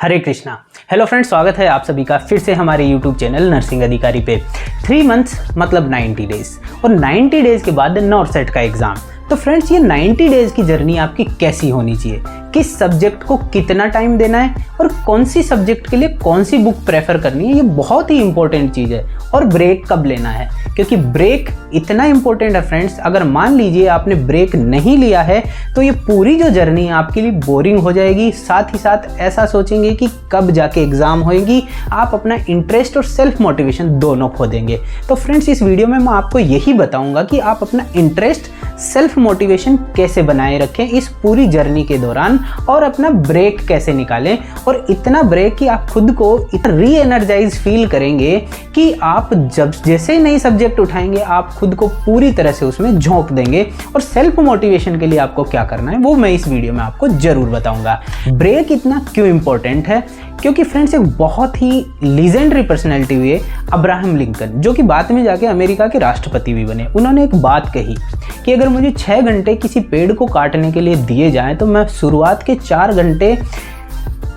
हरे Krishna. Hello friends, स्वागत है आप सभी का फिर से हमारे यूट्यूब चैनल नर्सिंग अधिकारी पे। 3 मंथ्स मतलब 90 डेज और 90 डेज के बाद नॉर्सेट का एग्जाम। तो फ्रेंड्स, ये 90 डेज की जर्नी आपकी कैसी होनी चाहिए, किस सब्जेक्ट को कितना टाइम देना है और कौन सी सब्जेक्ट के लिए कौन सी बुक प्रेफर करनी है, ये बहुत ही इंपॉर्टेंट चीज़ है। और ब्रेक कब लेना है, क्योंकि ब्रेक इतना इंपॉर्टेंट है फ्रेंड्स। अगर मान लीजिए आपने ब्रेक नहीं लिया है तो ये पूरी जो जर्नी है आपके लिए बोरिंग हो जाएगी। साथ ही साथ ऐसा सोचेंगे कि कब जाके एग्जाम होएगी, आप अपना इंटरेस्ट और सेल्फ मोटिवेशन दोनों खो देंगे। तो फ्रेंड्स, इस वीडियो में मैं आपको यही बताऊंगा कि आप अपना इंटरेस्ट, सेल्फ मोटिवेशन कैसे बनाए रखें इस पूरी जर्नी के दौरान और अपना ब्रेक कैसे निकालें, और इतना ब्रेक कि आप खुद को इतना री एनर्जाइज फील करेंगे कि आप जब जैसे ही नई सब्जेक्ट उठाएंगे आप खुद को पूरी तरह से उसमें झोंक देंगे। और सेल्फ मोटिवेशन के लिए आपको क्या करना है वो मैं इस वीडियो में आपको जरूर बताऊंगा। ब्रेक इतना क्यों इंपॉर्टेंट है, क्योंकि फ्रेंड्स एक बहुत ही लीजेंडरी पर्सनैलिटी हुई है अब्राहम लिंकन, जो कि बाद में जाके अमेरिका के राष्ट्रपति भी बने। उन्होंने एक बात कही कि अगर मुझे 6 घंटे किसी पेड़ को काटने के लिए दिए जाएं तो मैं शुरुआत के 4 घंटे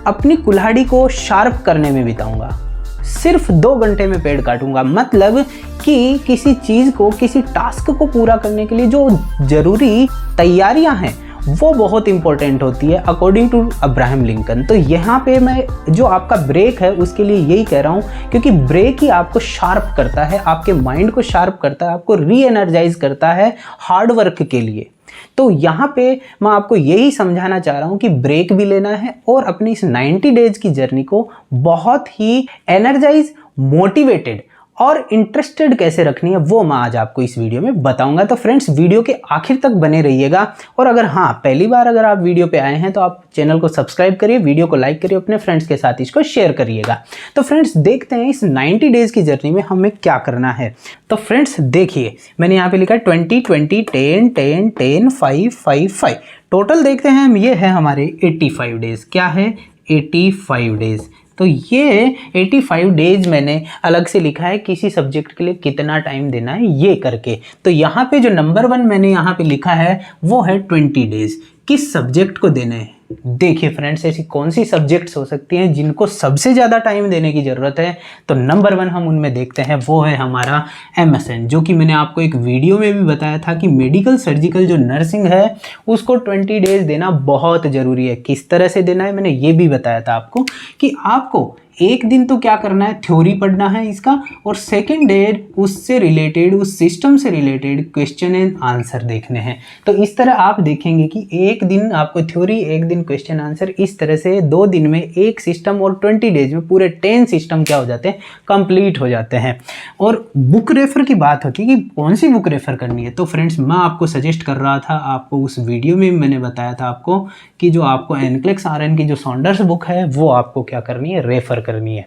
अपनी कुल्हाड़ी को शार्प करने में बिताऊंगा, सिर्फ 2 घंटे में पेड़ काटूंगा। मतलब कि किसी चीज़ को, किसी टास्क को पूरा करने के लिए जो ज़रूरी तैयारियां हैं वो बहुत इंपॉर्टेंट होती है अकॉर्डिंग टू अब्राहम लिंकन। तो यहाँ पे मैं जो आपका ब्रेक है उसके लिए यही कह रहा हूँ, क्योंकि ब्रेक ही आपको शार्प करता है, आपके माइंड को शार्प करता है, आपको री एनर्जाइज करता है हार्ड वर्क के लिए। तो यहाँ पे मैं आपको यही समझाना चाह रहा हूँ कि ब्रेक भी लेना है और अपनी इस 90 डेज की जर्नी को बहुत ही एनर्जाइज, मोटिवेटेड और इंटरेस्टेड कैसे रखनी है वो मैं आज आपको इस वीडियो में बताऊंगा। तो फ्रेंड्स, वीडियो के आखिर तक बने रहिएगा। और अगर पहली बार अगर आप वीडियो पे आए हैं तो आप चैनल को सब्सक्राइब करिए, वीडियो को लाइक करिए, अपने फ्रेंड्स के साथ इसको शेयर करिएगा। तो फ्रेंड्स, देखते हैं इस 90 डेज की जर्नी में हमें क्या करना है। तो फ्रेंड्स देखिए, मैंने यहाँ पे लिखा है 20 20 10 10 10 5 5 5। टोटल देखते हैं हम, ये है हमारे 85 डेज। क्या है? 85 डेज। तो ये 85 डेज मैंने अलग से लिखा है किसी सब्जेक्ट के लिए कितना टाइम देना है ये करके। तो यहाँ पे जो नंबर 1 मैंने यहाँ पे लिखा है वो है 20 डेज। किस सब्जेक्ट को देने हैं? देखिए फ्रेंड्स, ऐसी कौन सी सब्जेक्ट्स हो सकती हैं जिनको सबसे ज़्यादा टाइम देने की ज़रूरत है। तो नंबर 1 हम उनमें देखते हैं, वो है हमारा MSN, जो कि मैंने आपको एक वीडियो में भी बताया था कि मेडिकल सर्जिकल जो नर्सिंग है उसको 20 डेज देना बहुत ज़रूरी है। किस तरह से देना है मैंने ये भी बताया था आपको कि आपको एक दिन तो क्या करना है, थ्योरी पढ़ना है इसका, और सेकेंड डे उससे रिलेटेड, उस सिस्टम से रिलेटेड क्वेश्चन एंड आंसर देखने हैं। तो इस तरह आप देखेंगे कि एक दिन आपको थ्योरी, एक दिन क्वेश्चन आंसर, इस तरह से 2 दिन में एक सिस्टम और 20 डेज में पूरे 10 सिस्टम क्या हो जाते हैं, कंप्लीट हो जाते हैं। और बुक रेफर की बात होती है कि कौन सी बुक रेफर करनी है। तो फ्रेंड्स, मैं आपको सजेस्ट कर रहा था, आपको उस वीडियो में मैंने बताया था आपको कि जो आपको एनक्लेक्स RN की जो सॉन्डर्स बुक है वो आपको क्या करनी है, रेफर करनी है।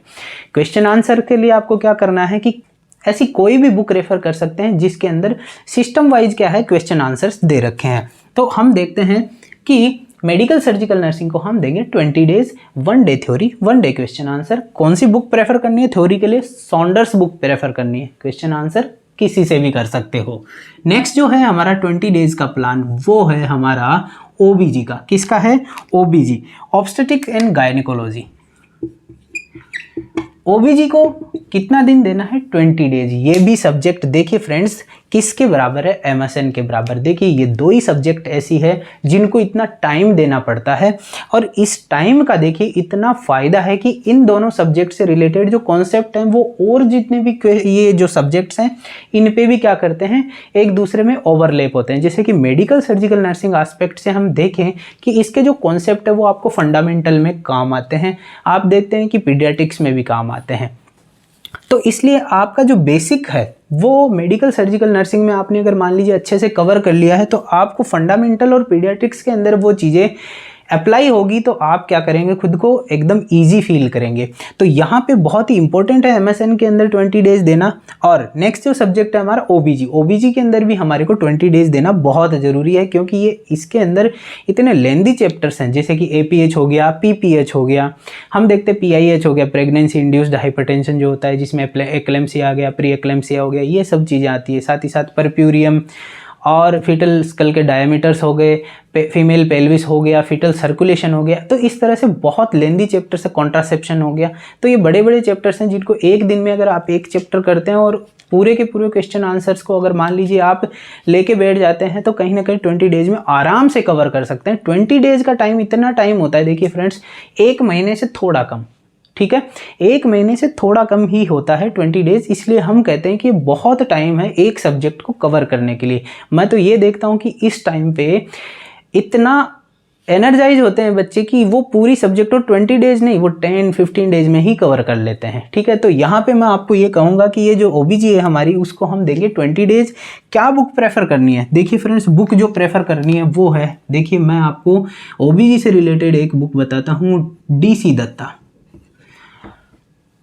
क्वेश्चन आंसर के लिए आपको क्या करना है कि ऐसी कोई भी बुक रेफर कर सकते हैं जिसके अंदर सिस्टम वाइज क्या है, क्वेश्चन आंसर्स दे रखे हैं। तो हम देखते हैं कि मेडिकल सर्जिकल नर्सिंग को हम देंगे 20 days, 1 day theory, 1 day question answer. कौन सी बुक प्रेफर करनी है थ्योरी के लिए? सॉन्डर्स बुक प्रेफर करनी है। क्वेश्चन आंसर किसी से भी कर सकते हो। नेक्स्ट जो है हमारा 20 डेज का प्लान, वो है हमारा OBG का। किसका है? OBG, obstetric and gynaecology. OBG को कितना दिन देना है? 20 डेज। ये भी सब्जेक्ट देखिए फ्रेंड्स किसके बराबर है? MSN के बराबर। देखिए ये 2 ही सब्जेक्ट ऐसी है जिनको इतना टाइम देना पड़ता है, और इस टाइम का देखिए इतना फ़ायदा है कि इन दोनों सब्जेक्ट से रिलेटेड जो कॉन्सेप्ट हैं वो और जितने भी ये जो सब्जेक्ट्स हैं इन पे भी क्या करते हैं, एक दूसरे में ओवरलैप होते हैं। जैसे कि मेडिकल सर्जिकल नर्सिंग एस्पेक्ट से हम देखें कि इसके जो कॉन्सेप्ट है वो आपको फंडामेंटल में काम आते हैं, आप देखते हैं कि पीडियाट्रिक्स में भी काम आते हैं। तो इसलिए आपका जो बेसिक है वो मेडिकल सर्जिकल नर्सिंग में आपने अगर मान लीजिए अच्छे से कवर कर लिया है तो आपको फंडामेंटल और पीडियाट्रिक्स के अंदर वो चीज़ें अप्लाई होगी तो आप क्या करेंगे, खुद को एकदम इजी फील करेंगे। तो यहाँ पे बहुत ही इंपॉर्टेंट है MSN के अंदर 20 डेज देना। और नेक्स्ट जो सब्जेक्ट है हमारा OBG के अंदर भी हमारे को 20 डेज देना बहुत ज़रूरी है, क्योंकि ये इसके अंदर इतने लेंदी चैप्टर्स हैं, जैसे कि APH हो गया, PPH हो गया, हम देखते हैं PIH हो गया, प्रेगनेंसी इंड्यूस्ड हाइपरटेंशन जो होता है, जिसमें एक्लेम्सिया आ गया, प्री एक्लेम्सिया हो गया, ये सब चीज़ें आती है। साथ ही साथ परप्यूरियम और फीटल स्कल के डायमीटर्स हो गए, फीमेल पेल्विस हो गया, फीटल सर्कुलेशन हो गया। तो इस तरह से बहुत लेंदी चैप्टर्स है, कॉन्ट्रासेप्शन हो गया। तो ये बड़े बड़े चैप्टर्स हैं जिनको एक दिन में अगर आप एक चैप्टर करते हैं और पूरे के पूरे क्वेश्चन आंसर्स को अगर मान लीजिए आप लेके बैठ जाते हैं तो कहीं ना कहीं 20 डेज में आराम से कवर कर सकते हैं। 20 डेज का टाइम इतना टाइम होता है, देखिए फ्रेंड्स, एक महीने से थोड़ा कम, ठीक है, एक महीने से थोड़ा कम ही होता है 20 डेज। इसलिए हम कहते हैं कि बहुत टाइम है एक सब्जेक्ट को कवर करने के लिए। मैं तो ये देखता हूँ कि इस टाइम पे इतना एनर्जाइज होते हैं बच्चे कि वो पूरी सब्जेक्ट को 20 डेज नहीं, वो 10-15 डेज में ही कवर कर लेते हैं, ठीक है। तो यहाँ पे मैं आपको ये कहूँगा कि ये जो ओबीजी है हमारी, उसको हम देंगे 20 डेज। क्या बुक प्रेफर करनी है? देखिए फ्रेंड्स, बुक जो प्रेफर करनी है वो है, देखिए मैं आपको ओबीजी से रिलेटेड एक बुक बताता हूँ, DC दत्ता।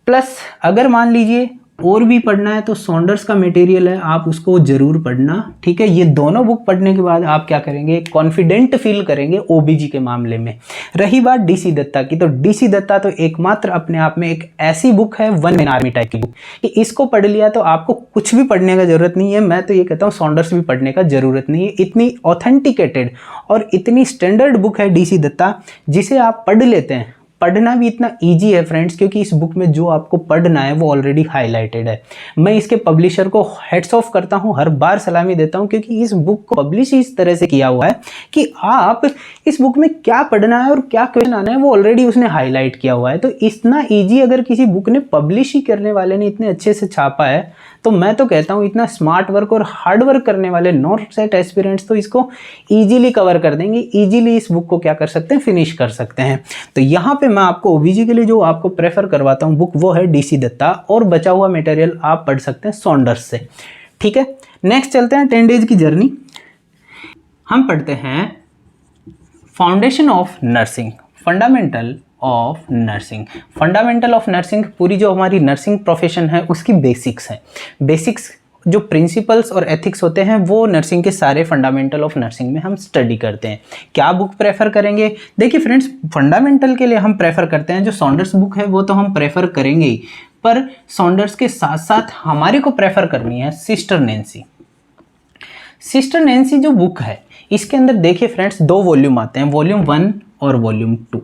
प्लस अगर मान लीजिए और भी पढ़ना है तो सॉन्डर्स का मटेरियल है, आप उसको जरूर पढ़ना, ठीक है। ये दोनों बुक पढ़ने के बाद आप क्या करेंगे, कॉन्फिडेंट फील करेंगे ओबीजी के मामले में। रही बात DC दत्ता की, तो DC दत्ता तो एकमात्र अपने आप में एक ऐसी बुक है, वन मैन आर्मी टाइप की बुक, कि इसको पढ़ लिया तो आपको कुछ भी पढ़ने का जरूरत नहीं है। मैं तो ये कहता हूँ सॉन्डर्स भी पढ़ने का जरूरत नहीं है। इतनी ऑथेंटिकेटेड और इतनी स्टैंडर्ड बुक है DC दत्ता, जिसे आप पढ़ लेते हैं। पढ़ना भी इतना इजी है फ्रेंड्स, क्योंकि इस बुक में जो आपको पढ़ना है वो ऑलरेडी हाईलाइटेड है। मैं इसके पब्लिशर को हेड्स ऑफ करता हूं, हर बार सलामी देता हूं, क्योंकि इस बुक को पब्लिश इस तरह से किया हुआ है कि आप इस बुक में क्या पढ़ना है और क्या क्वेश्चन आना है वो ऑलरेडी उसने हाईलाइट किया हुआ है। तो इतना ईजी अगर किसी बुक ने पब्लिश ही करने वाले ने इतने अच्छे से छापा है, तो मैं तो कहता हूँ इतना स्मार्ट वर्क और हार्ड वर्क करने वाले नॉट सेट एस्पिरेंट्स तो इसको इजीली कवर कर देंगे, इजीली इस बुक को क्या कर सकते हैं, फिनिश कर सकते हैं। तो यहाँ पे मैं आपको ओबीजी के लिए जो आपको प्रेफर करवाता हूँ बुक, वो है DC दत्ता, और बचा हुआ मटेरियल आप पढ़ सकते हैं सॉन्डर्स से, ठीक है। नेक्स्ट चलते हैं 10 डेज की जर्नी। हम पढ़ते हैं foundation of nursing, fundamental of nursing. Fundamental of nursing पूरी जो हमारी नर्सिंग प्रोफेशन है उसकी बेसिक्स है। बेसिक्स जो प्रिंसिपल्स और एथिक्स होते हैं वो नर्सिंग के सारे फंडामेंटल ऑफ नर्सिंग में हम स्टडी करते हैं। क्या बुक प्रेफर करेंगे? देखिए फ्रेंड्स, फंडामेंटल के लिए हम प्रेफर करते हैं जो सॉन्डर्स बुक है, वो तो हम प्रेफर करेंगे ही, पर सॉन्डर्स के साथ साथ हमारे को प्रेफर करनी है सिस्टर नैन्सी। सिस्टर नैन्सी जो बुक है, इसके अंदर देखिए फ्रेंड्स 2 वॉल्यूम आते हैं, वॉल्यूम 1 और वॉल्यूम 2।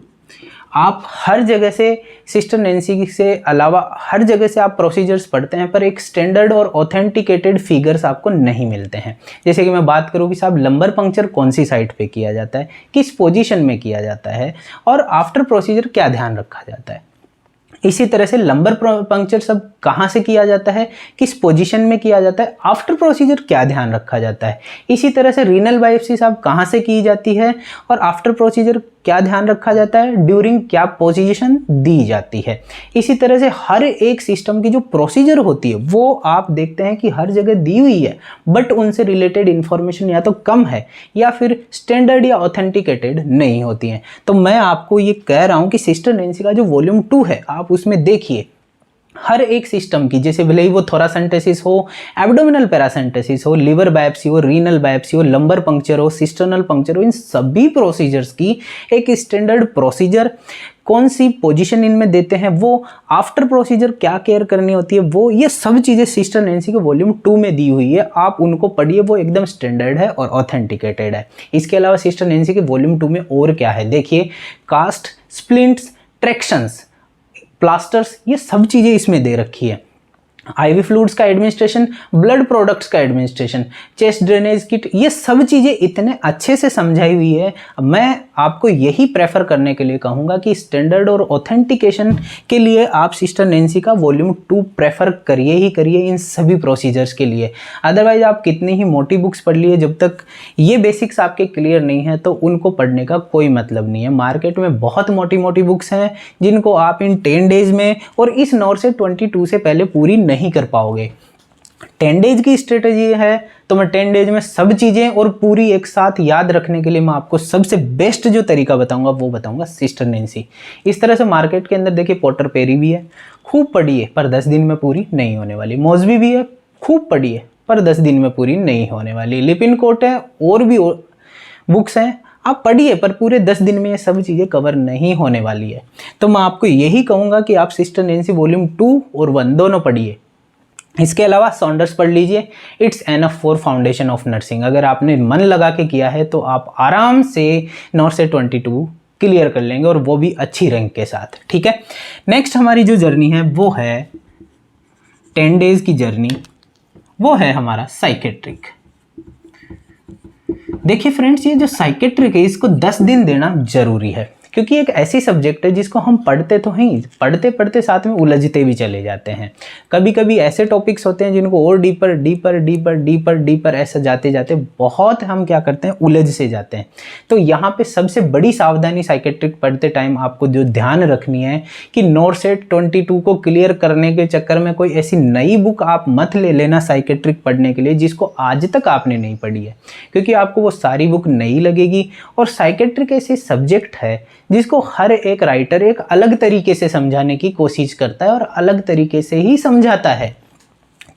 आप हर जगह से सिस्टर नैन्सी से अलावा हर जगह से आप प्रोसीजर्स पढ़ते हैं, पर एक स्टैंडर्ड और ऑथेंटिकेटेड फिगर्स आपको नहीं मिलते हैं। जैसे कि मैं बात करूं कि साहब लंबर पंक्चर कौन सी साइड पे किया जाता है, किस पोजीशन में किया जाता है, और आफ्टर प्रोसीजर क्या ध्यान रखा जाता है। इसी तरह से लंबर पंक्चर सब कहाँ से किया जाता है, किस पोजीशन में किया जाता है, आफ्टर प्रोसीजर क्या ध्यान रखा जाता है। इसी तरह से रीनल बायोप्सी साहब कहाँ से की जाती है और आफ्टर प्रोसीजर क्या ध्यान रखा जाता है, ड्यूरिंग क्या पोजीशन दी जाती है। इसी तरह से हर एक सिस्टम की जो प्रोसीजर होती है वो आप देखते हैं कि हर जगह दी हुई है, बट उनसे रिलेटेड इंफॉर्मेशन या तो कम है या फिर स्टैंडर्ड या ऑथेंटिकेटेड नहीं होती हैं। तो मैं आपको ये कह रहा हूँ कि सिस्टर नैन्सी का जो वॉल्यूम 2 है आप उसमें देखिए हर एक सिस्टम की, जैसे भले ही वो थोरासेंटेसिस हो, एब्डोमिनल पैरासेंटेसिस हो, लिवर बायोप्सी हो, रीनल बायोप्सी हो, लंबर पंक्चर हो, सिस्टर्नल पंक्चर हो, इन सभी प्रोसीजर्स की एक स्टैंडर्ड प्रोसीजर, कौन सी पोजीशन इनमें देते हैं वो, आफ्टर प्रोसीजर क्या केयर करनी होती है वो, ये सब चीज़ें सिस्टर नैन्सी के वॉल्यूम 2 में दी हुई है। आप उनको पढ़िए, वो एकदम स्टैंडर्ड है और ऑथेंटिकेटेड है। इसके अलावा सिस्टर नैन्सी के वॉल्यूम 2 में और क्या है, देखिए कास्ट, स्प्लिंट्स, ट्रैक्शंस, प्लास्टर्स, ये सब चीज़ें इसमें दे रखी है। आईवी फ्लूइड्स का एडमिनिस्ट्रेशन, ब्लड प्रोडक्ट्स का एडमिनिस्ट्रेशन, चेस्ट ड्रेनेज किट, ये सब चीज़ें इतने अच्छे से समझाई हुई है। मैं आपको यही प्रेफर करने के लिए कहूँगा कि स्टैंडर्ड और ऑथेंटिकेशन के लिए आप सिस्टर नैन्सी का वॉल्यूम 2 प्रेफर करिए ही करिए इन सभी प्रोसीजर्स के लिए। अदरवाइज आप कितनी ही मोटी बुक्स पढ़ लिए, जब तक ये बेसिक्स आपके क्लियर नहीं है तो उनको पढ़ने का कोई मतलब नहीं है। मार्केट में बहुत मोटी मोटी बुक्स हैं जिनको आप इन 10 डेज में और इस नॉर से 22 से पहले पूरी नहीं कर पाओगे। 10 डेज की स्ट्रेटेजी है तो मैं 10 डेज में सब चीज़ें और पूरी एक साथ याद रखने के लिए मैं आपको सबसे बेस्ट जो तरीका बताऊंगा वो बताऊंगा सिस्टर नैन्सी। इस तरह से मार्केट के अंदर देखिए पॉटर पेरी भी है, खूब पढ़िए पर 10 दिन में पूरी नहीं होने वाली। मॉस्बी भी है, खूब पढ़िए पर 10 दिन में पूरी नहीं होने वाली। लिपिनकोट है, और भी बुक्स हैं, आप पढ़िए पर पूरे 10 दिन में ये सब चीज़ें कवर नहीं होने वाली है। तो मैं आपको यही कहूँगा कि आप सिस्टर नैन्सी वॉल्यूम 2 और 1 दोनों पढ़िए। इसके अलावा सॉन्डर्स पढ़ लीजिए, it's enough for foundation of nursing. अगर आपने मन लगा के किया है तो आप आराम से नॉर्सेट 22 क्लियर कर लेंगे, और वो भी अच्छी रैंक के साथ। ठीक है, नेक्स्ट हमारी जो जर्नी है वो है 10 डेज की जर्नी, वो है हमारा साइकेट्रिक। देखिए फ्रेंड्स, ये जो साइकेट्रिक है इसको 10 दिन देना जरूरी है, क्योंकि एक ऐसी सब्जेक्ट है जिसको हम पढ़ते तो हैं, पढ़ते पढ़ते साथ में उलझते भी चले जाते हैं। कभी कभी ऐसे टॉपिक्स होते हैं जिनको और deeper deeper deeper deeper deeper ऐसा जाते जाते बहुत हम क्या करते हैं, उलझ से जाते हैं। तो यहाँ पे सबसे बड़ी सावधानी साइकेट्रिक पढ़ते टाइम आपको जो ध्यान रखनी है कि नॉर्सेट 22 को क्लियर करने के चक्कर में कोई ऐसी नई बुक आप मत ले लेना साइकेट्रिक पढ़ने के लिए जिसको आज तक आपने नहीं पढ़ी है, क्योंकि आपको वो सारी बुक नई लगेगी। और साइकेट्रिक ऐसी सब्जेक्ट है जिसको हर एक राइटर एक अलग तरीके से समझाने की कोशिश करता है और अलग तरीके से ही समझाता है।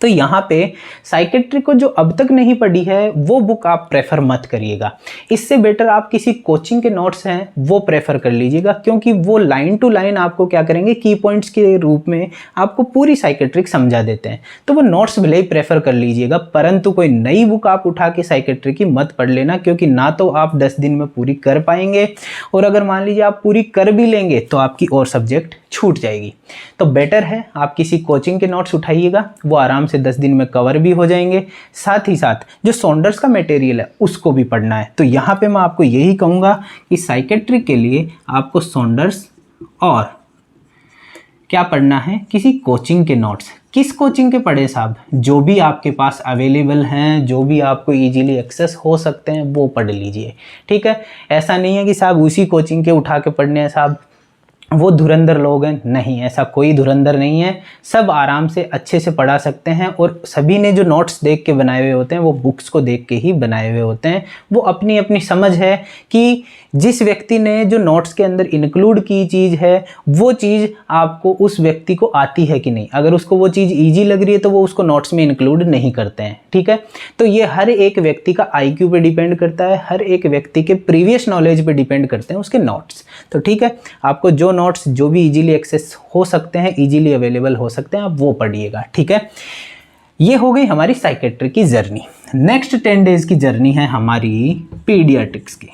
तो यहाँ पे साइकेट्रिक को जो अब तक नहीं पढ़ी है वो बुक आप प्रेफर मत करिएगा। इससे बेटर आप किसी कोचिंग के नोट्स हैं वो प्रेफर कर लीजिएगा, क्योंकि वो लाइन टू लाइन आपको क्या करेंगे, की पॉइंट्स के रूप में आपको पूरी साइकेट्रिक समझा देते हैं। तो वो नोट्स भले ही प्रेफर कर लीजिएगा, परंतु कोई नई बुक आप उठा के साइकेट्रिक की मत पढ़ लेना, क्योंकि ना तो आप 10 दिन में पूरी कर पाएंगे, और अगर मान लीजिए आप पूरी कर भी लेंगे तो आपकी और सब्जेक्ट छूट जाएगी। तो बेटर है आप किसी कोचिंग के नोट्स उठाइएगा, वो आराम से 10 दिन में कवर भी हो जाएंगे। साथ ही साथ जो सॉन्डर्स का मटेरियल है उसको भी पढ़ना है। तो यहाँ पे मैं आपको यही कहूँगा कि साइकेट्रिक के लिए आपको सॉन्डर्स और क्या पढ़ना है, किसी कोचिंग के नोट्स। किस कोचिंग के पढ़े साहब? जो भी आपके पास अवेलेबल हैं, जो भी आपको इजीली एक्सेस हो सकते हैं वो पढ़ लीजिए। ठीक है, ऐसा नहीं है कि साहब उसी कोचिंग के उठा के पढ़ने हैं, साहब वो धुरंधर लोग हैं। नहीं, ऐसा कोई धुरंधर नहीं है, सब आराम से अच्छे से पढ़ा सकते हैं। और सभी ने जो नोट्स देख के बनाए हुए होते हैं वो बुक्स को देख के ही बनाए हुए होते हैं। वो अपनी अपनी समझ है कि जिस व्यक्ति ने जो नोट्स के अंदर इंक्लूड की चीज़ है वो चीज़ आपको उस व्यक्ति को आती है कि नहीं। अगर उसको वो चीज़ ईजी लग रही है तो वो उसको नोट्स में इंक्लूड नहीं करते हैं। ठीक है, तो ये हर एक व्यक्ति का IQ पे डिपेंड करता है, हर एक व्यक्ति के प्रीवियस नॉलेज पे डिपेंड करते हैं उसके नोट्स। तो ठीक है, आपको जो नोट्स जो भी इजीली एक्सेस हो सकते हैं, इजीली अवेलेबल हो सकते हैं, आप वो पढ़िएगा। ठीक है, ये हो गई हमारी साइकेट्रिक की जर्नी। नेक्स्ट 10 डेज की जर्नी है हमारी पीडियाट्रिक्स की।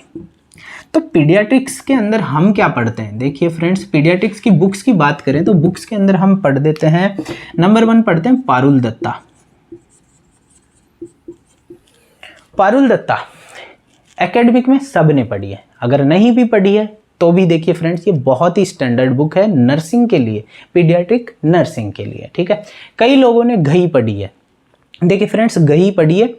तो पीडियाट्रिक्स के अंदर हम क्या पढ़ते हैं? देखिए फ्रेंड्स, पीडियाट्रिक्स की बुक्स की बात करें तो बुक्स के अंदर हम पढ़ देते हैं, नंबर 1 पढ़ते हैं पारुल दत्ता। पारुल दत्ता एकेडमिक में सब ने पढ़ी है, अगर नहीं भी पढ़ी है तो भी देखिए फ्रेंड्स ये बहुत ही स्टैंडर्ड बुक है नर्सिंग के लिए, पीडियाट्रिक नर्सिंग के लिए। ठीक है, कई लोगों ने घई पढ़ी है। देखिए फ्रेंड्स, घई पढ़ी है,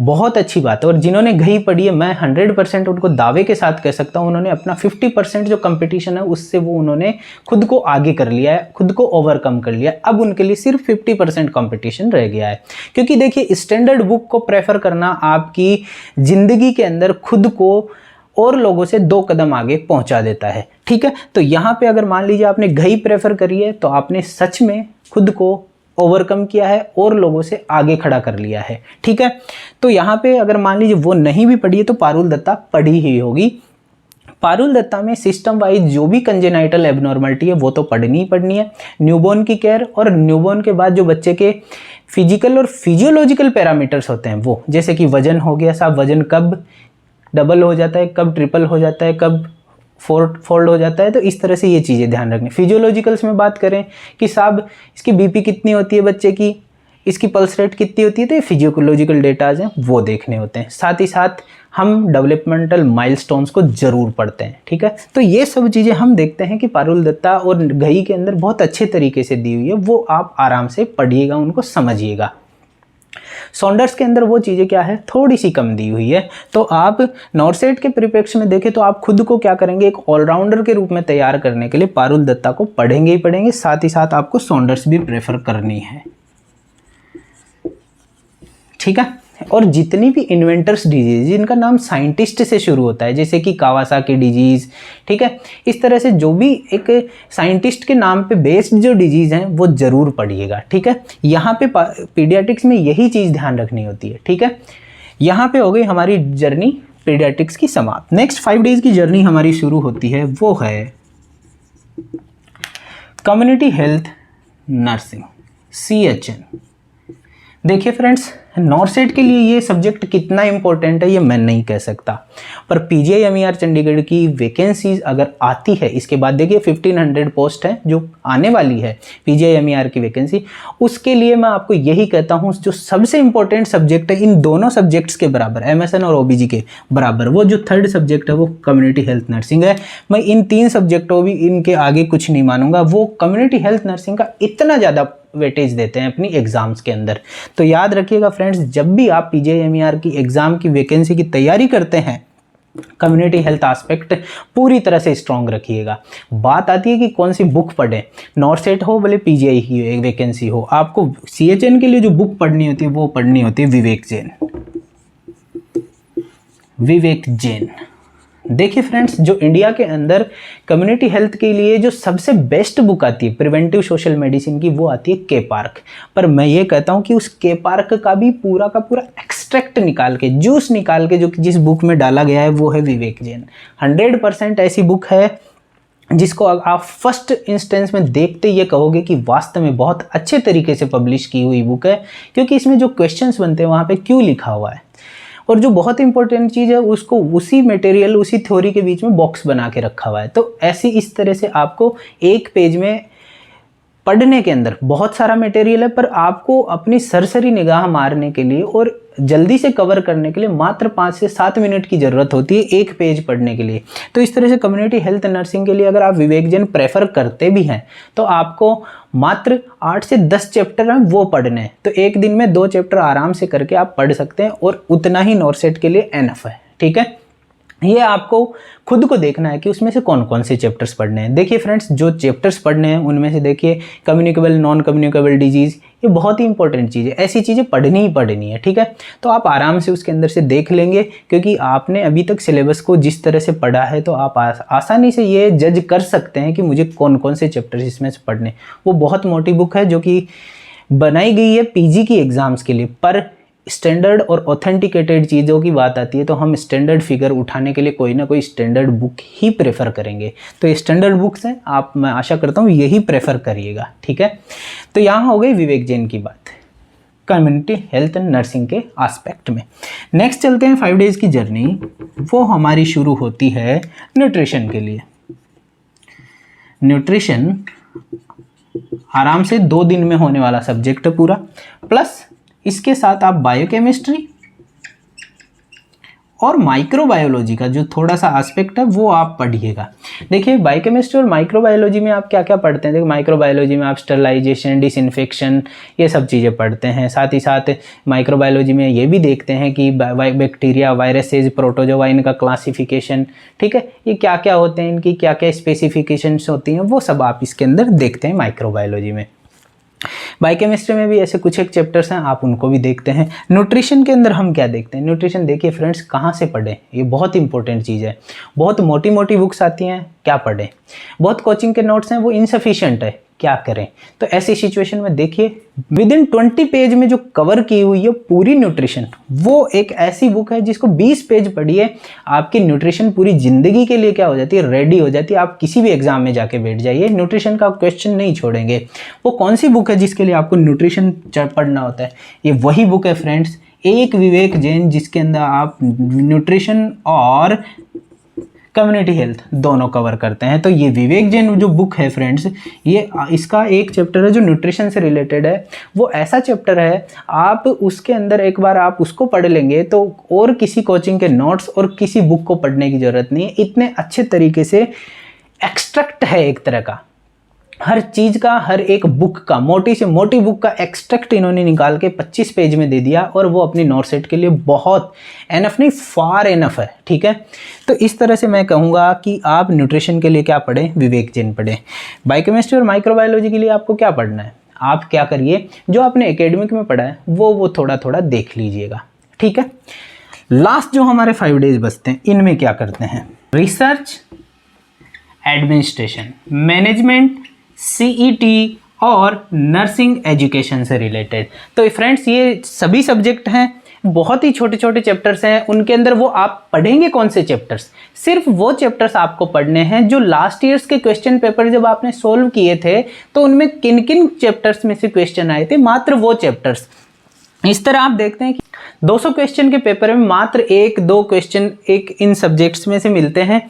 बहुत अच्छी बात है। और जिन्होंने घई पढ़ी है मैं 100% उनको दावे के साथ कह सकता हूँ, उन्होंने अपना 50% जो कंपटीशन है उससे वो उन्होंने खुद को आगे कर लिया है, खुद को ओवरकम कर लिया है। अब उनके लिए सिर्फ 50% कंपटीशन रह गया है। क्योंकि देखिए स्टैंडर्ड बुक को प्रेफर करना आपकी ज़िंदगी के अंदर खुद को और लोगों से 2 कदम आगे पहुंचा देता है। ठीक है, तो यहाँ पे अगर मान लीजिए आपने घई प्रेफर करी है तो आपने सच में खुद को ओवरकम किया है और लोगों से आगे खड़ा कर लिया है। ठीक है, तो यहाँ पे अगर मान लीजिए वो नहीं भी पढ़ी है तो पारुल दत्ता पढ़ी ही होगी। पारुल दत्ता में सिस्टम वाइज जो भी कंजेनाइटल एबनॉर्मलिटी है वो तो पढ़नी ही पढ़नी है। न्यूबॉर्न की केयर और न्यूबॉर्न के बाद जो बच्चे के फिजिकल और फिजियोलॉजिकल पैरामीटर्स होते हैं वो, जैसे कि वजन हो गया साहब, वजन कब डबल हो जाता है, कब ट्रिपल हो जाता है, कब फोल्ड हो जाता है, तो इस तरह से ये चीज़ें ध्यान रखनी। फिजियोलॉजिकल्स में बात करें कि साहब इसकी बीपी कितनी होती है बच्चे की, इसकी पल्स रेट कितनी होती है, तो ये फिजियोलॉजिकल डेटाज हैं वो देखने होते हैं। साथ ही साथ हम डेवलपमेंटल माइलस्टोन्स को ज़रूर पढ़ते हैं। ठीक है, तो ये सब चीज़ें हम देखते हैं कि पारुल दत्ता और घई के अंदर बहुत अच्छे तरीके से दी हुई है, वो आप आराम से पढ़िएगा, उनको समझिएगा। सॉन्डर्स के अंदर वो चीज़ें क्या है, थोड़ी सी कम दी हुई है। तो आप नॉर्सेट के परिप्रेक्ष्य में देखें तो आप खुद को क्या करेंगे, एक ऑलराउंडर के रूप में तैयार करने के लिए पारुल दत्ता को पढ़ेंगे ही पढ़ेंगे, साथ ही साथ आपको सॉन्डर्स भी प्रेफर करनी है। ठीक है, और जितनी भी इन्वेंटर्स डिजीज जिनका नाम साइंटिस्ट से शुरू होता है, जैसे कि कावासाकी डिजीज़, ठीक है, इस तरह से जो भी एक साइंटिस्ट के नाम पे बेस्ड जो डिजीज़ हैं वो ज़रूर पढ़िएगा। ठीक है, यहाँ पे पीडियाट्रिक्स में यही चीज़ ध्यान रखनी होती है। ठीक है, यहाँ पे हो गई हमारी जर्नी पीडियाट्रिक्स की समाप्त। नेक्स्ट 5 डेज़ की जर्नी हमारी शुरू होती है, वो है कम्युनिटी हेल्थ नर्सिंग, CHN। देखिए फ्रेंड्स, नॉर्सेट के लिए ये सब्जेक्ट कितना इंपॉर्टेंट है ये मैं नहीं कह सकता, पर पीजीआई-एमईआर चंडीगढ़ की वैकेंसीज अगर आती है, इसके बाद देखिए 1500 पोस्ट है जो आने वाली है पीजीआई-एमईआर की वैकेंसी, उसके लिए मैं आपको यही कहता हूँ जो सबसे इंपॉर्टेंट सब्जेक्ट है इन दोनों सब्जेक्ट्स के बराबर, एमएसएन और ओबीजी के बराबर, वो जो थर्ड सब्जेक्ट है वो कम्युनिटी हेल्थ नर्सिंग है। मैं इन 3 सब्जेक्टों भी इनके आगे कुछ नहीं मानूंगा, वो कम्युनिटी हेल्थ नर्सिंग का इतना ज़्यादा वेटेज देते हैं अपनी एग्जाम्स के अंदर। तो याद रखिएगा फ्रेंड्स, जब भी आप पीजीआई-एमईआर की एग्जाम की वैकेंसी की तैयारी करते हैं, कम्युनिटी हेल्थ एस्पेक्ट पूरी तरह से स्ट्रॉन्ग रखिएगा। बात आती है कि कौन सी बुक पढ़ें, नॉर्सेट हो भले पीजीआई की वैकेंसी हो, आपको सीएचएन के लिए जो बुक पढ़नी होती है वो पढ़नी होती है विवेक जैन। विवेक जैन, देखिए फ्रेंड्स, जो इंडिया के अंदर कम्युनिटी हेल्थ के लिए जो सबसे बेस्ट बुक आती है प्रिवेंटिव सोशल मेडिसिन की, वो आती है के पार्क। पर मैं ये कहता हूँ कि उस के पार्क का भी पूरा का पूरा एक्सट्रैक्ट निकाल के, जूस निकाल के जो जिस बुक में डाला गया है वो है विवेक जैन। 100% ऐसी बुक है जिसको आप फर्स्ट इंस्टेंस में देखते ये कहोगे कि वास्तव में बहुत अच्छे तरीके से पब्लिश की हुई बुक है, क्योंकि इसमें जो क्वेश्चंस बनते हैं वहाँ पे क्यों लिखा हुआ है, और जो बहुत इंपॉर्टेंट चीज़ है उसको उसी मटेरियल उसी थ्योरी के बीच में बॉक्स बना के रखा हुआ है। तो ऐसी इस तरह से आपको एक पेज में पढ़ने के अंदर बहुत सारा मटेरियल है, पर आपको अपनी सरसरी निगाह मारने के लिए और जल्दी से कवर करने के लिए मात्र 5 से 7 मिनट की ज़रूरत होती है एक पेज पढ़ने के लिए। तो इस तरह से कम्युनिटी हेल्थ नर्सिंग के लिए अगर आप विवेक जैन प्रेफर करते भी हैं तो आपको मात्र 8 से 10 चैप्टर हैं वो पढ़ने हैं। तो एक दिन में 2 चैप्टर आराम से करके आप पढ़ सकते हैं और उतना ही नॉर्सेट के लिए एनफ है। ठीक है, ये आपको खुद को देखना है कि उसमें से कौन कौन से चैप्टर्स पढ़ने हैं। देखिए फ्रेंड्स, जो चैप्टर्स पढ़ने हैं उनमें से देखिए कम्युनिकेबल नॉन कम्युनिकेबल डिजीज़, ये बहुत ही इंपॉर्टेंट चीज़ है, ऐसी चीज़ें पढ़नी ही पढ़नी है। ठीक है, तो आप आराम से उसके अंदर से देख लेंगे, क्योंकि आपने अभी तक सिलेबस को जिस तरह से पढ़ा है तो आप आसानी से ये जज कर सकते हैं कि मुझे कौन कौन से चैप्टर्स इसमें से पढ़ने। वो बहुत मोटी बुक है जो कि बनाई गई है पीजी की एग्ज़ाम्स के लिए, पर स्टैंडर्ड और ऑथेंटिकेटेड चीज़ों की बात आती है तो हम स्टैंडर्ड फिगर उठाने के लिए कोई ना कोई स्टैंडर्ड बुक ही प्रेफर करेंगे। तो ये स्टैंडर्ड बुक्स हैं, आप, मैं आशा करता हूँ यही प्रेफर करिएगा। ठीक है, तो यहाँ हो गई विवेक जैन की बात कम्युनिटी हेल्थ एंड नर्सिंग के एस्पेक्ट में। नेक्स्ट चलते हैं 5 डेज़ की जर्नी, वो हमारी शुरू होती है न्यूट्रिशन के लिए। न्यूट्रिशन आराम से 2 दिन में होने वाला सब्जेक्ट है पूरा, प्लस इसके साथ आप बायोकेमिस्ट्री और माइक्रोबायोलॉजी का जो थोड़ा सा एस्पेक्ट है वो आप पढ़िएगा। देखिए बायोकेमिस्ट्री और माइक्रोबायोलॉजी में आप क्या क्या पढ़ते हैं, देखिए माइक्रोबायोलॉजी में आप स्टरलाइजेशन, डिसइंफेक्शन, ये सब चीज़ें पढ़ते हैं। साथ ही साथ माइक्रोबायोलॉजी में ये भी देखते हैं कि बैक्टीरिया, वायरसेज, प्रोटोजोआ, इनका क्लासिफिकेशन, ठीक है, ये क्या क्या होते हैं, इनकी क्या क्या स्पेसिफिकेशंस होती हैं, वो सब आप इसके अंदर देखते हैं माइक्रोबायोलॉजी में। बायोकेमिस्ट्री में भी ऐसे कुछ एक चैप्टर्स हैं, आप उनको भी देखते हैं। न्यूट्रिशन के अंदर हम क्या देखते हैं, न्यूट्रिशन देखिए फ्रेंड्स कहाँ से पढ़ें, ये बहुत इंपॉर्टेंट चीज़ है। बहुत मोटी मोटी बुक्स आती हैं, क्या पढ़ें, बहुत कोचिंग के नोट्स हैं वो इनसफिशिएंट है, क्या करें। तो ऐसी सिचुएशन में देखिए विद इन 20 पेज में जो कवर की हुई है पूरी न्यूट्रिशन, वो एक ऐसी बुक है जिसको 20 पेज पढ़िए, आपकी न्यूट्रिशन पूरी ज़िंदगी के लिए क्या हो जाती है, रेडी हो जाती है। आप किसी भी एग्जाम में जाके बैठ जाइए, न्यूट्रिशन का क्वेश्चन नहीं छोड़ेंगे। वो कौन सी बुक है जिसके लिए आपको न्यूट्रिशन पढ़ना होता है, ये वही बुक है फ्रेंड्स, एक विवेक जैन, जिसके अंदर आप न्यूट्रिशन और कम्युनिटी हेल्थ दोनों कवर करते हैं। तो ये विवेक जैन जो बुक है फ्रेंड्स, ये इसका एक चैप्टर है जो न्यूट्रिशन से रिलेटेड है, वो ऐसा चैप्टर है आप उसके अंदर एक बार आप उसको पढ़ लेंगे तो और किसी कोचिंग के नोट्स और किसी बुक को पढ़ने की ज़रूरत नहीं है। इतने अच्छे तरीके से एक्सट्रैक्ट है एक तरह का, हर चीज़ का, हर एक बुक का, मोटी से मोटी बुक का एक्सट्रैक्ट इन्होंने निकाल के 25 पेज में दे दिया, और वो अपनी नॉर्सेट के लिए बहुत एनफ नहीं, फार एनफ है। ठीक है, तो इस तरह से मैं कहूँगा कि आप न्यूट्रिशन के लिए क्या पढ़ें, विवेक जैन पढ़ें। बायोकेमिस्ट्री और माइक्रोबायोलॉजी के लिए आपको क्या पढ़ना है, आप क्या करिए, जो आपने एकेडमिक में पढ़ा है वो थोड़ा थोड़ा देख लीजिएगा। ठीक है, लास्ट जो हमारे 5 डेज बचते हैं, इनमें क्या करते हैं, रिसर्च, एडमिनिस्ट्रेशन, मैनेजमेंट, सीईटी और नर्सिंग एजुकेशन से रिलेटेड। तो फ्रेंड्स ये सभी सब्जेक्ट हैं, बहुत ही छोटे छोटे चैप्टर्स हैं, उनके अंदर वो आप पढ़ेंगे कौन से चैप्टर्स, सिर्फ वो चैप्टर्स आपको पढ़ने हैं जो लास्ट ईयर्स के क्वेश्चन पेपर जब आपने सोल्व किए थे तो उनमें किन किन चैप्टर्स में से क्वेश्चन आए थे, मात्र वो चैप्टर्स। इस तरह आप देखते हैं कि 200 क्वेश्चन के पेपर में मात्र 1-2 क्वेश्चन एक इन सब्जेक्ट्स में से मिलते हैं,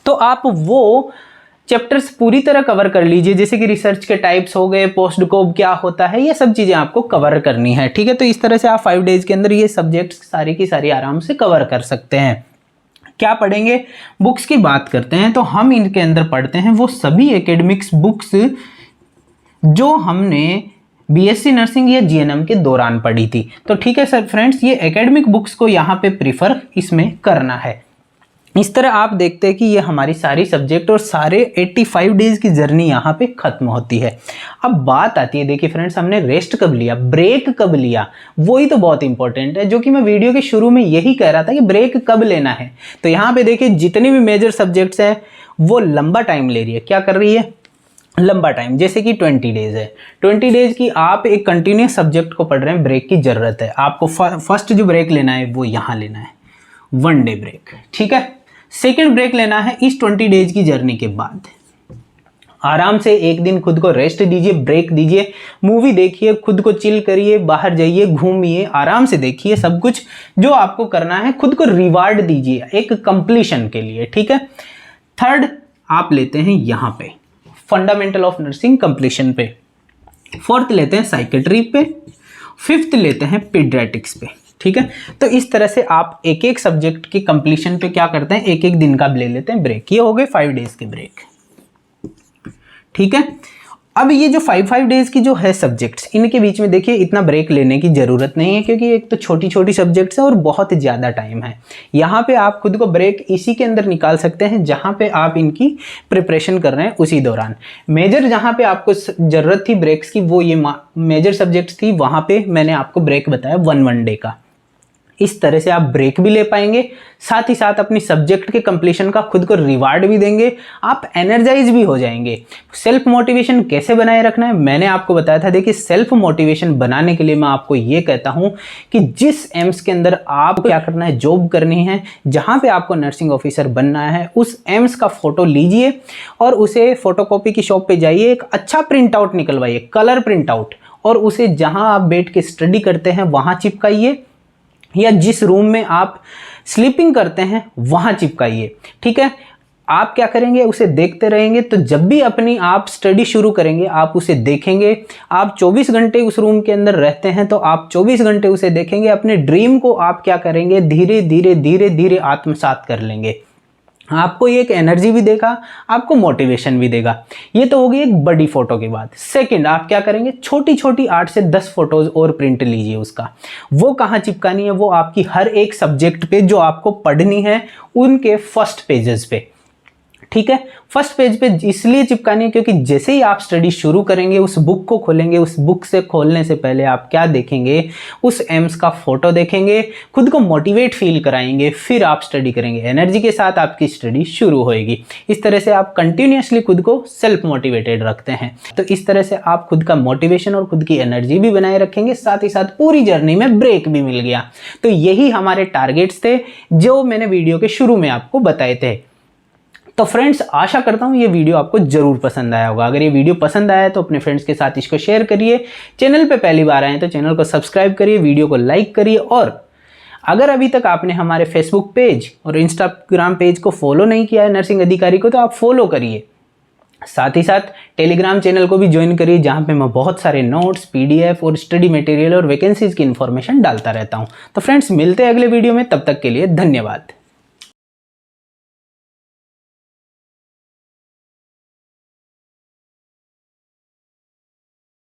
तो आप वो चैप्टर्स पूरी तरह कवर कर लीजिए, जैसे कि रिसर्च के टाइप्स हो गए, पोस्ट कोब क्या होता है, ये सब चीज़ें आपको कवर करनी है, ठीक है। तो इस तरह से आप 5 डेज के अंदर ये सब्जेक्ट्स सारी की सारी आराम से कवर कर सकते हैं। क्या पढ़ेंगे? बुक्स की बात करते हैं तो हम इनके अंदर पढ़ते हैं वो सभी एकेडमिक्स बुक्स जो हमने बीएससी नर्सिंग या जीएनएम के दौरान पढ़ी थी। तो ठीक है सर फ्रेंड्स, ये एकेडमिक बुक्स को यहाँ पे प्रीफर इसमें करना है। इस तरह आप देखते हैं कि ये हमारी सारी सब्जेक्ट और सारे 85 डेज की जर्नी यहाँ पे खत्म होती है। अब बात आती है, देखिए फ्रेंड्स, हमने रेस्ट कब लिया, ब्रेक कब लिया, वही तो बहुत इंपॉर्टेंट है, जो कि मैं वीडियो के शुरू में यही कह रहा था कि ब्रेक कब लेना है। तो यहाँ पे देखिए जितनी भी मेजर सब्जेक्ट्स हैं वो लंबा टाइम ले रही है। क्या कर रही है? लंबा टाइम, जैसे कि 20 डेज है। 20 डेज की आप एक कंटिन्यूस सब्जेक्ट को पढ़ रहे हैं, ब्रेक की जरूरत है आपको। फर्स्ट जो ब्रेक लेना है वो यहाँ लेना है, 1 डे ब्रेक, ठीक है। सेकेंड ब्रेक लेना है इस 20 डेज की जर्नी के बाद। आराम से एक दिन खुद को रेस्ट दीजिए, ब्रेक दीजिए, मूवी देखिए, खुद को चिल करिए, बाहर जाइए, घूमिए, आराम से देखिए सब कुछ जो आपको करना है, खुद को रिवार्ड दीजिए एक कंप्लीशन के लिए, ठीक है। थर्ड आप लेते हैं यहाँ पे फंडामेंटल ऑफ नर्सिंग कंप्लीशन पे, फोर्थ लेते हैं साइकेट्री पे, फिफ्थ लेते हैं पीडियाट्रिक्स पे, ठीक है। तो इस तरह से आप एक एक सब्जेक्ट के कंप्लीशन पे क्या करते हैं, एक एक दिन का ले लेते हैं ब्रेक। ये हो गए 5 डेज के ब्रेक, ठीक है। अब ये जो 5 डेज की जो है सब्जेक्ट्स, इनके बीच में देखिए इतना ब्रेक लेने की ज़रूरत नहीं है, क्योंकि एक तो छोटी छोटी सब्जेक्ट्स है और बहुत ज़्यादा टाइम है। यहाँ पे आप खुद को ब्रेक इसी के अंदर निकाल सकते हैं जहाँ पे आप इनकी प्रिपरेशन कर रहे हैं उसी दौरान। मेजर जहाँ पे आपको ज़रूरत थी ब्रेक्स की वो ये मेजर सब्जेक्ट्स थी, वहाँ पे मैंने आपको ब्रेक बताया 1 डे का। इस तरह से आप ब्रेक भी ले पाएंगे, साथ ही साथ अपनी सब्जेक्ट के कंप्लीशन का खुद को रिवार्ड भी देंगे, आप एनर्जाइज भी हो जाएंगे। सेल्फ मोटिवेशन कैसे बनाए रखना है मैंने आपको बताया था। देखिए सेल्फ मोटिवेशन बनाने के लिए मैं आपको ये कहता हूं कि जिस एम्स के अंदर आप क्या करना है, जॉब करनी है, जहां पे आपको नर्सिंग ऑफिसर बनना है, उस एम्स का फोटो लीजिए और उसे फोटोकॉपी की शॉप पे जाइए, एक अच्छा प्रिंट आउट निकलवाइए, कलर प्रिंट आउट, और उसे जहां आप बैठ के स्टडी करते हैं वहां चिपकाइए, या जिस रूम में आप स्लीपिंग करते हैं वहां चिपकाइए, ठीक है। आप क्या करेंगे, उसे देखते रहेंगे, तो जब भी अपनी आप स्टडी शुरू करेंगे आप उसे देखेंगे। आप 24 घंटे उस रूम के अंदर रहते हैं तो आप 24 घंटे उसे देखेंगे। अपने ड्रीम को आप क्या करेंगे, धीरे धीरे धीरे धीरे आत्मसात कर लेंगे। आपको ये एक एनर्जी भी देगा, आपको मोटिवेशन भी देगा। ये तो होगी एक बड़ी फोटो की बात। सेकंड आप क्या करेंगे, छोटी छोटी 8 से 10 फोटोज और प्रिंट लीजिए उसका। वो कहाँ चिपकानी है, वो आपकी हर एक सब्जेक्ट पे जो आपको पढ़नी है उनके फर्स्ट पेजेस पे, ठीक है। फर्स्ट पेज पे इसलिए चिपकानी है क्योंकि जैसे ही आप स्टडी शुरू करेंगे, उस बुक को खोलेंगे, उस बुक से खोलने से पहले आप क्या देखेंगे, उस एम्स का फोटो देखेंगे, खुद को मोटिवेट फील कराएंगे, फिर आप स्टडी करेंगे, एनर्जी के साथ आपकी स्टडी शुरू होएगी। इस तरह से आप कंटिन्यूसली खुद को सेल्फ मोटिवेटेड रखते हैं। तो इस तरह से आप खुद का मोटिवेशन और खुद की एनर्जी भी बनाए रखेंगे, साथ ही साथ पूरी जर्नी में ब्रेक भी मिल गया। तो यही हमारे टारगेट्स थे जो मैंने वीडियो के शुरू में आपको बताए थे। तो फ्रेंड्स आशा करता हूँ ये वीडियो आपको जरूर पसंद आया होगा। अगर ये वीडियो पसंद आया तो अपने फ्रेंड्स के साथ इसको शेयर करिए। चैनल पे पहली बार आए तो चैनल को सब्सक्राइब करिए, वीडियो को लाइक करिए, और अगर अभी तक आपने हमारे फेसबुक पेज और इंस्टाग्राम पेज को फॉलो नहीं किया है नर्सिंग अधिकारी को, तो आप फॉलो करिए। साथ ही साथ टेलीग्राम चैनल को भी ज्वाइन करिए, जहाँ पे मैं बहुत सारे नोट्स, पीडीएफ और स्टडी मटेरियल और वैकेंसीज की इन्फॉर्मेशन डालता रहता हूँ। तो फ्रेंड्स मिलते हैं अगले वीडियो में, तब तक के लिए धन्यवाद।